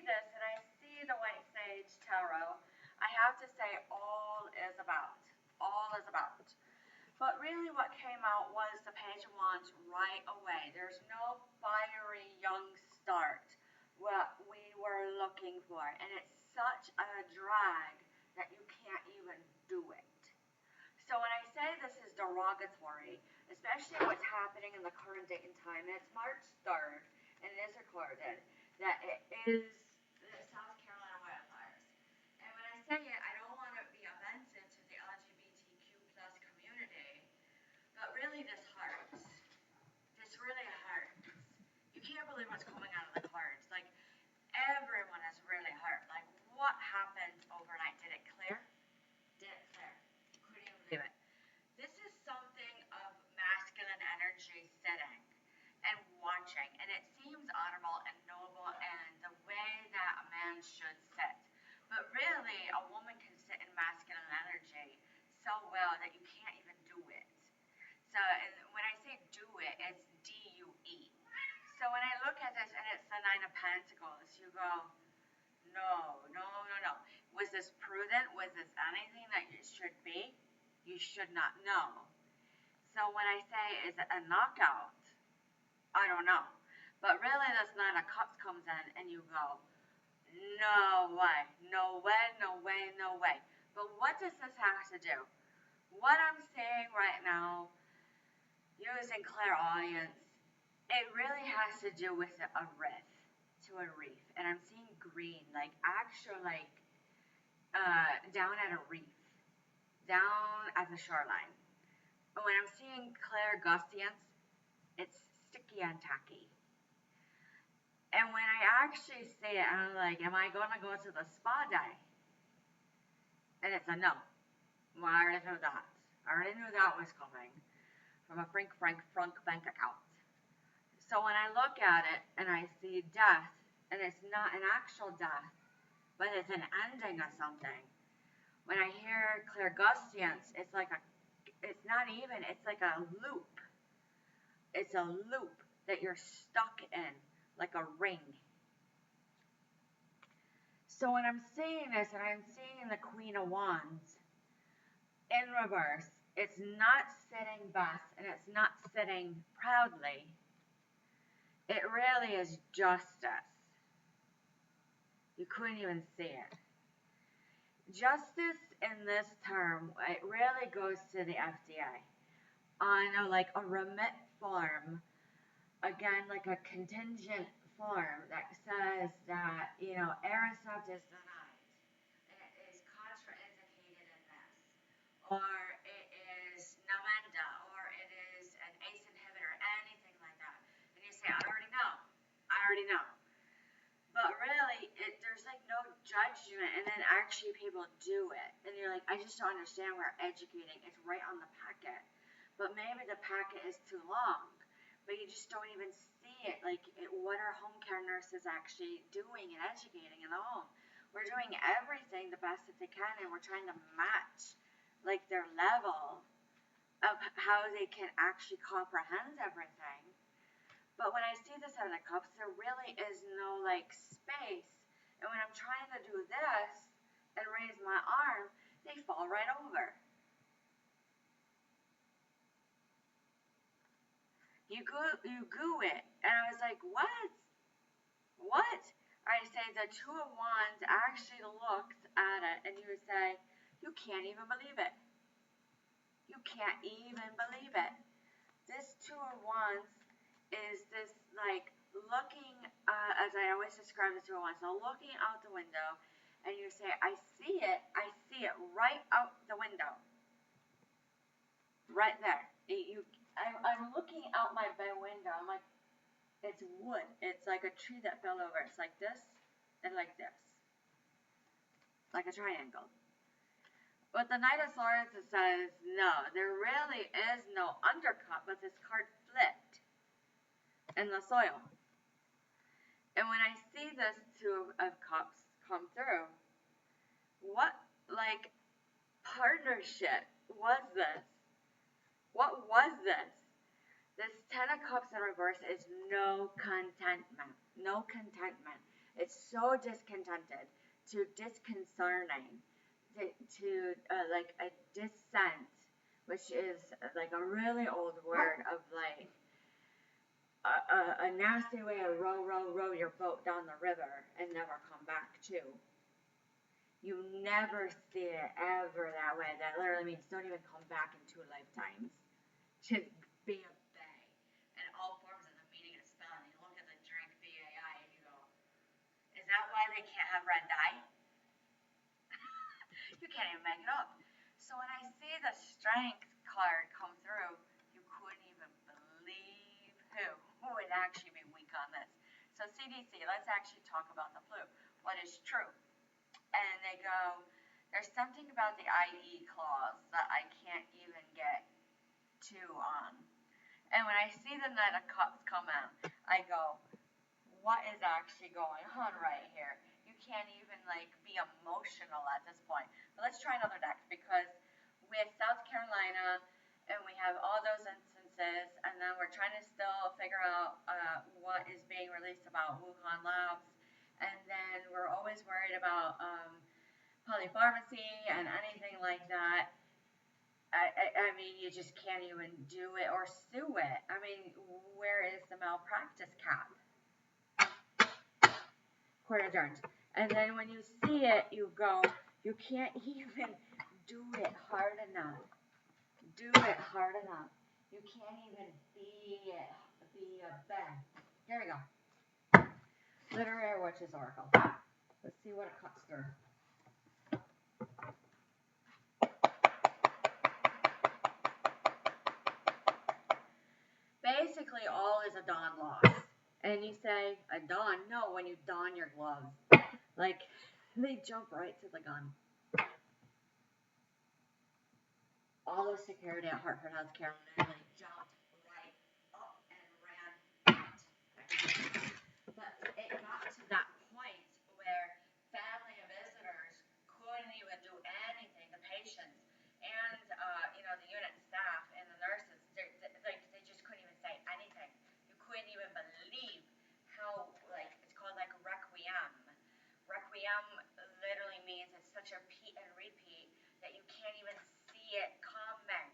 this and I see the White Sage Tarot, I have to say all is about. All is about. But really what came out was the Page of Wands right away. There's no fiery young start, what we were looking for. And it's such a drag that you can't even do it. So when I say this is derogatory, especially what's happening in the current date and time, and it's March 3rd, and it is recorded, that it is the South Carolina wildfires. And when I say it, I don't want to be offensive to the LGBTQ plus community, but really this hurts. This really hurts. You can't believe what's coming out of the cards. Like, everyone is really hurt. Like, what happened overnight? Did it clear? Did it clear? Couldn't even believe it. This is something of masculine energy sitting and watching, and it seems honorable and noble and the way that a man should sit. But really, a woman can sit in masculine energy so well that you can't even do it. So and when I say do it, it's D-U-E. So when I look at this and it's the Nine of Pentacles, you go, no, no, no, no. Was this prudent? Was this anything that it should be? You should not know. So when I say, is it a knockout? I don't know. But really this Nine of Cups comes in and you go, no way, no way, no way, no way. But what does this have to do? What I'm saying right now, using clairaudience, it really has to do with a riff to a reef. And I'm seeing green, like actual, like, down at a reef, down at the shoreline. And when I'm seeing clairgustance, it's sticky and tacky. And when I actually see it, I'm like, am I going to go to the spa day? And it's a no. Well, I already knew that. I already knew that was coming from a Frank bank account. So when I look at it and I see death, and it's not an actual death, but it's an ending of something. When I hear clairgustance, it's like it's not even, it's like a loop. It's a loop that you're stuck in, like a ring. So when I'm seeing this, and I'm seeing the Queen of Wands in reverse, it's not sitting best, and it's not sitting proudly. It really is justice. You couldn't even see it. Justice in this term, it really goes to the FDA on like a remit form, again, like a contingent form that says that, you know, Aristotle is denied, and it is contraindicated in this, or it is Namenda, or it is an ACE inhibitor, anything like that. And you say, I already know. But really, there's like no judgment, and then actually people do it. And you're like, I just don't understand, we're educating. It's right on the packet. But maybe the packet is too long. But you just don't even see it. Like, what are home care nurses actually doing and educating in the home? We're doing everything the best that they can, and we're trying to match, like, their level of how they can actually comprehend everything. But when I see the Seven of Cups, there really is no, like, space. And when I'm trying to do this and raise my arm, they fall right over. You goo it. And I was like, what? What? I say the Two of Wands actually looks at it, and you say, you can't even believe it. You can't even believe it. This Two of Wands is this, like, looking, as I always describe the Two of Wands, so looking out the window, and you say, I see it right out the window. Right there. I'm looking out my bay window, I'm like, it's wood. It's like a tree that fell over. It's like this, and like this. Like a triangle. But the Knight of Swords says, no, there really is no undercut, but this card flipped in the soil. And when I see this Two of Cups come through, what, like, partnership was this? What was this? This Ten of Cups in reverse is no contentment. No contentment. It's so discontented, to disconcerting, like a dissent, which is like a really old word of like a nasty way to row your boat down the river and never come back to. You never see it ever that way. That literally means don't even come back in 2 lifetimes. Just be a bay. And all forms of the meaning of spelling. You look at the drink BAI and you go, is that why they can't have red dye? You can't even make it up. So when I see the strength card come through, you couldn't even believe who would actually be weak on this. So CDC, let's actually talk about the flu. What is true? And they go, there's something about the IE clause that I can't even get to on. And when I see the Knight of Cups come out, I go, what is actually going on right here? You can't even like be emotional at this point. But let's try another deck, because with South Carolina and we have all those instances, and then we're trying to still figure out what is being released about Wuhan labs. And then we're always worried about polypharmacy and anything like that. I mean, you just can't even do it or sue it. I mean, where is the malpractice cap? Court adjourned. And then when you see it, you go, you can't even do it hard enough. Do it hard enough. You can't even be a bed. Here we go. Literary Witches Oracle. Let's see what it cuts through. Basically, all is a dawn loss. And you say, a dawn? No, when you don your gloves. Like, they jump right to the gun. All those security at Hartford Health Care literally jumped right up and ran out. But it got to that point where family and visitors couldn't even do anything. The patients and the unit staff and the nurses, they just couldn't even say anything. You couldn't even believe how it's called like requiem. Requiem literally means it's such a repeat and repeat that you can't even see it coming.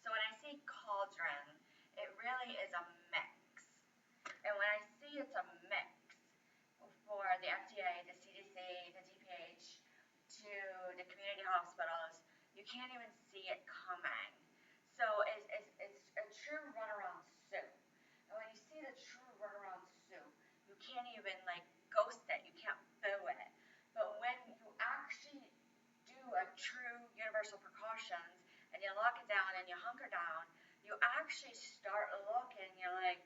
So when I say cauldron, it really is a mix. And when I see it's a mix for the FDA, the CDC, the DPH, to the community hospitals, you can't even see it coming. So it's a true runaround soup. And when you see the true runaround soup, you can't even ghost it. You can't boo it. But when you actually do a true universal precautions and you lock it down and you hunker down, you actually start looking, you're like,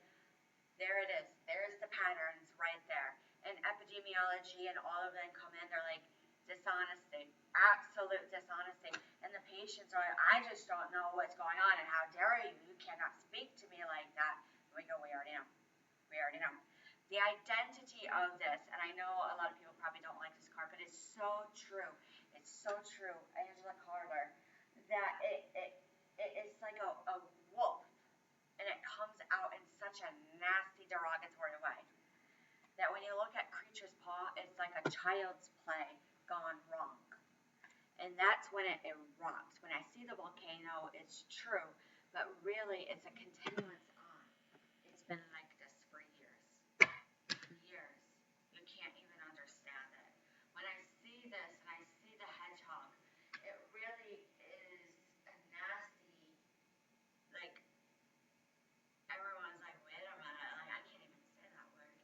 there it is. There's the patterns right there. And epidemiology and all of them come in, they're like, dishonesty, absolute dishonesty. And the patients are like, I just don't know what's going on, and how dare you? You cannot speak to me like that. And we go, we already know. We already know. The identity of this, and I know a lot of people probably don't like this card, but it's so true. It's so true, Angela Carter, that it's like a wolf, and it comes out in such a nasty, derogatory way that when you look at Creature's Paw, it's like a child's play gone wrong. And that's when it erupts. When I see the volcano, it's true, but really it's a continuance on. It's been like this for years. Years. You can't even understand it. When I see this and I see the hedgehog, it really is a nasty, everyone's like, wait a minute, I can't even say that word.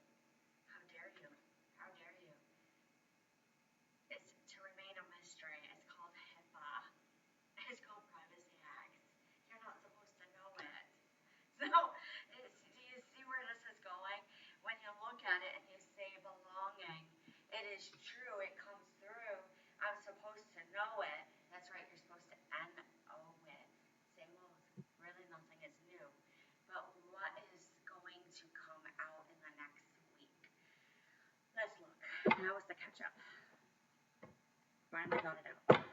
How dare you? How dare you? It's to remain a mystery. It's called HIPAA. It's called Privacy Acts. You're not supposed to know it. So, do you see where this is going? When you look at it and you say belonging, it is true. It comes through. I'm supposed to know it. That's right. You're supposed to know it. Same old. Really, nothing is new. But what is going to come out in the next week? Let's look. Now is the catch-up. Finally got it out.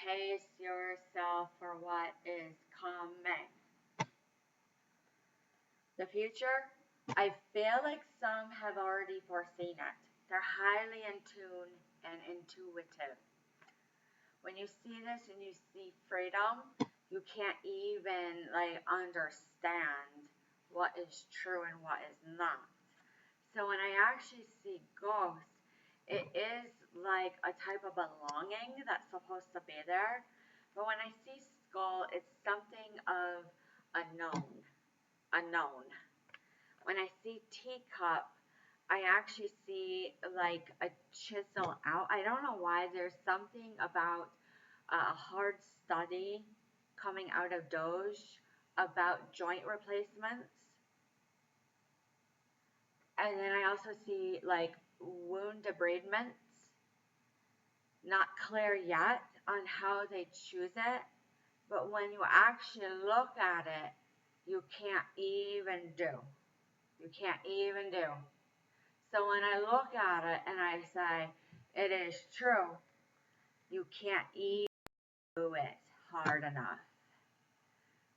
pace yourself for what is coming. The future, I feel like some have already foreseen it. They're highly in tune and intuitive. When you see this and you see freedom, you can't even like understand what is true and what is not. So when I actually see ghosts, it is like a type of belonging that's supposed to be there. But when I see skull, it's something of unknown. When I see teacup, I actually see like a chisel out. I don't know why. There's something about a hard study coming out of Doge about joint replacements. And then I also see like wound debridements. Not clear yet on how they choose it, but when you actually look at it, you can't even do. You can't even do. So when I look at it and I say, it is true, you can't even do it hard enough.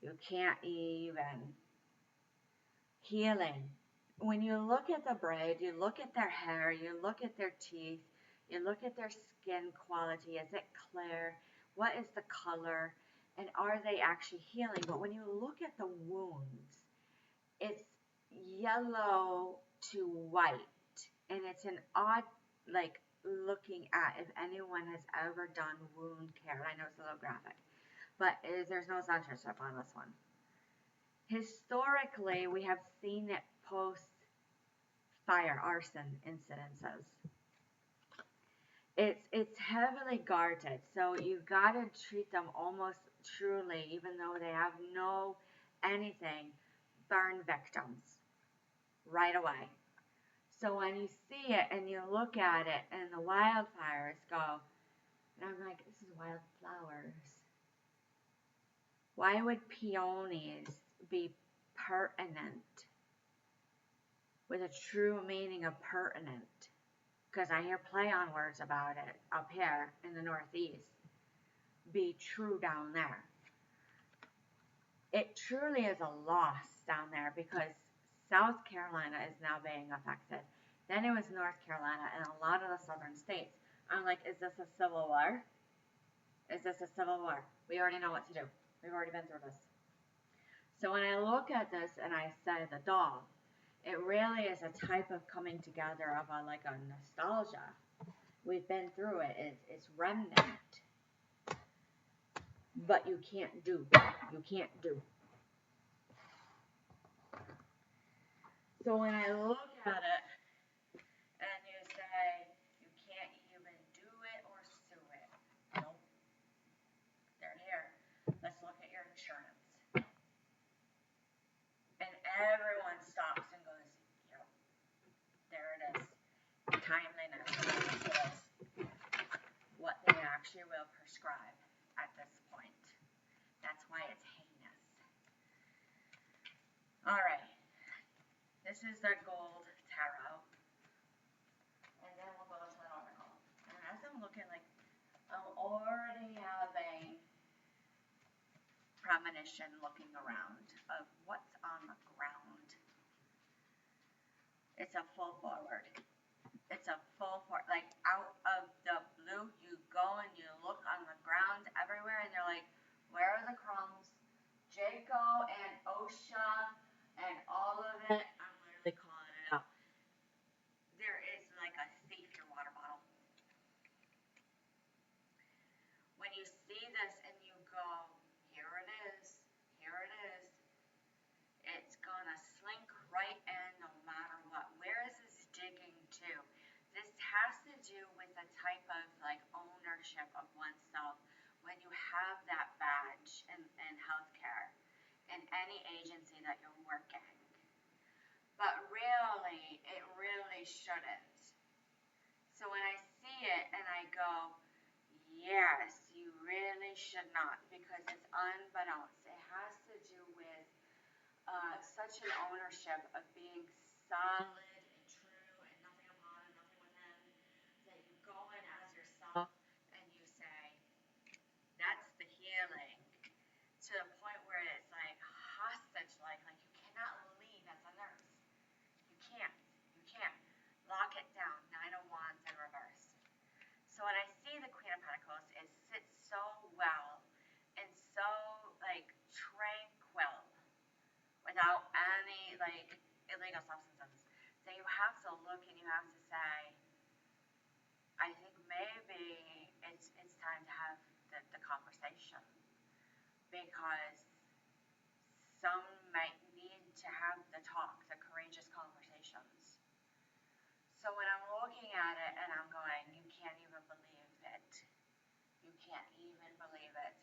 You can't even. Healing. When you look at the braid, you look at their hair, you look at their teeth, you look at their skin quality. Is it clear? What is the color? And are they actually healing? But when you look at the wounds, it's yellow to white. And it's an odd, like, looking at if anyone has ever done wound care. I know it's a little graphic, but there's no censorship on this one. Historically, we have seen it post fire arson incidences. It's heavily guarded, so you gotta treat them almost truly, even though they have no anything, burn victims right away. So when you see it and you look at it and the wildfires go, and I'm like, this is wildflowers. Why would peonies be pertinent? With a true meaning of pertinent, because I hear play on words about it up here in the Northeast. Be true down there. It truly is a loss down there because South Carolina is now being affected. Then it was North Carolina and a lot of the southern states. I'm like, is this a civil war? Is this a civil war? We already know what to do. We've already been through this. So when I look at this and I say the doll, it really is a type of coming together of like a nostalgia. We've been through it. It's remnant. But you can't do. You can't do. So when I look at it and you say you can't even do it or sue it. Nope. They're here. Let's look at your insurance. And everyone stops and goes, yep. There it is. Timeliness. What they actually will prescribe at this point. That's why it's heinous. Alright. This is the gold tarot. And then we'll go to an oracle. And as I'm looking, like, I'm already having premonition looking around of what's on the ground. It's a full forward. It's a full forward. Like, out of the blue, you go and you look on the ground everywhere, and you're like, where are the crumbs? Jaco and OSHA and all of it, I'm literally calling it out. There is like a thief your water bottle. When you see this and you go, here it is, it's gonna slink right in no matter what. Where is this digging to? This has to do with a type of like ownership of oneself when you have that badge in healthcare in any agency that you're working. But really, it really shouldn't. So when I see it and I go, yes, you really should not, because it's unbeknownst. It has to do with such an ownership of being solid and true and nothing upon and nothing within, that you go in as yourself and you say, look and you have to say, I think maybe it's time to have the conversation, because some might need to have the talk, the courageous conversations. So when I'm looking at it and I'm going, you can't even believe it. You can't even believe it.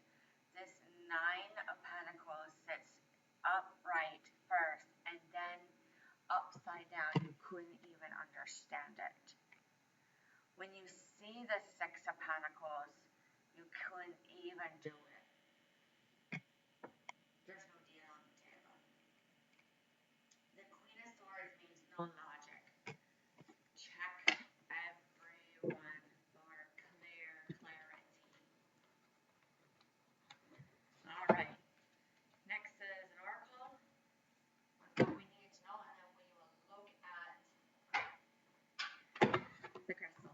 This Nine of Pentacles sits upright first and then upside down. You couldn't even understand it. When you see the Six of Pentacles, you couldn't even do it. There's no deal on the table. The Queen of Swords means no logic. Check everyone for clarity. All right. Next is an oracle. What we need to know, and then we will look at the crystal.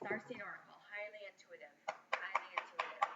Starseed oracle, highly intuitive. Highly intuitive.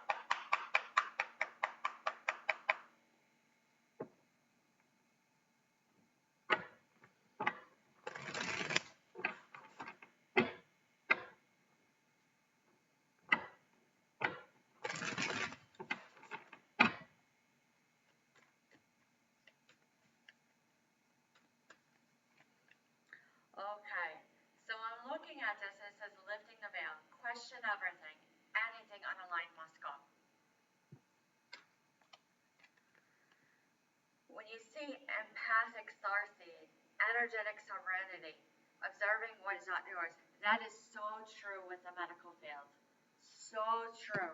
Okay, so I'm looking at this and it says lifting the veil. Question everything. Anything unaligned must go. When you see empathic starseed, energetic serenity, observing what is not yours, that is so true with the medical field. So true.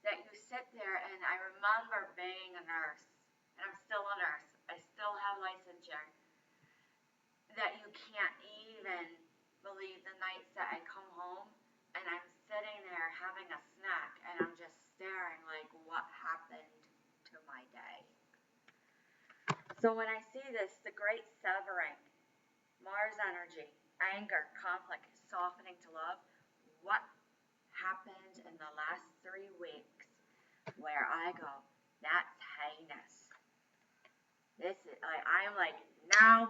That you sit there, and I remember being a nurse, and I'm still a nurse. I still have licensure. That you can't even believe the nights that I come home and I'm sitting there having a snack and I'm just staring like, what happened to my day? So when I see this, the great severing, Mars energy, anger, conflict, softening to love, what happened in the last 3 weeks where I go, that's heinous. This is like, I'm like, now,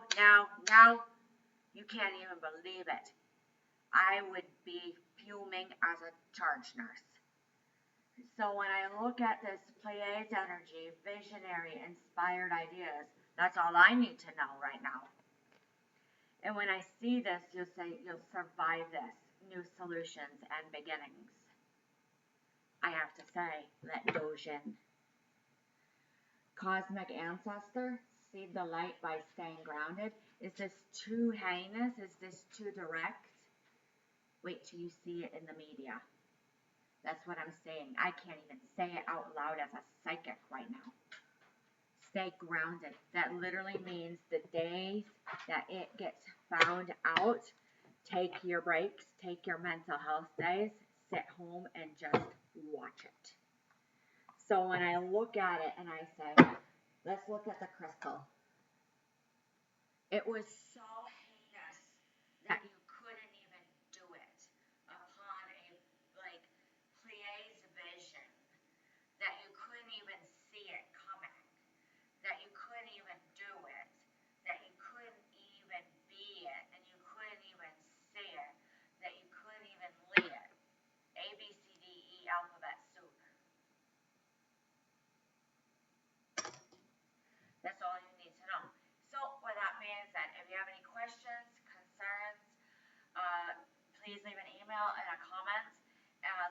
you can't even believe it. I would be fuming as a charge nurse. So when I look at this Pleiades energy, visionary, inspired ideas, that's all I need to know right now. And when I see this, you'll say, you'll survive this. New solutions and beginnings. I have to say, let Dojin. Cosmic ancestor, see the light by staying grounded. Is this too heinous? Is this too direct? Wait till you see it in the media. That's what I'm saying. I can't even say it out loud as a psychic right now. Stay grounded. That literally means the days that it gets found out, take your breaks, take your mental health days, sit home and just watch it. So when I look at it and I say, let's look at the crystal. It was so heinous that you couldn't even do it upon a Pleiades vision, that you couldn't even see it coming, that you couldn't even do it, that you couldn't even be it, and you couldn't even see it, that you couldn't even lead it. A, B, C, D, E, alphabet soup. That's all you need to know. So what that means that if you have any questions, concerns, please leave an email and a comment.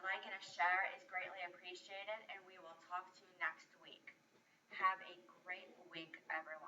Like and a share is greatly appreciated, and we will talk to you next week. Have a great week, everyone.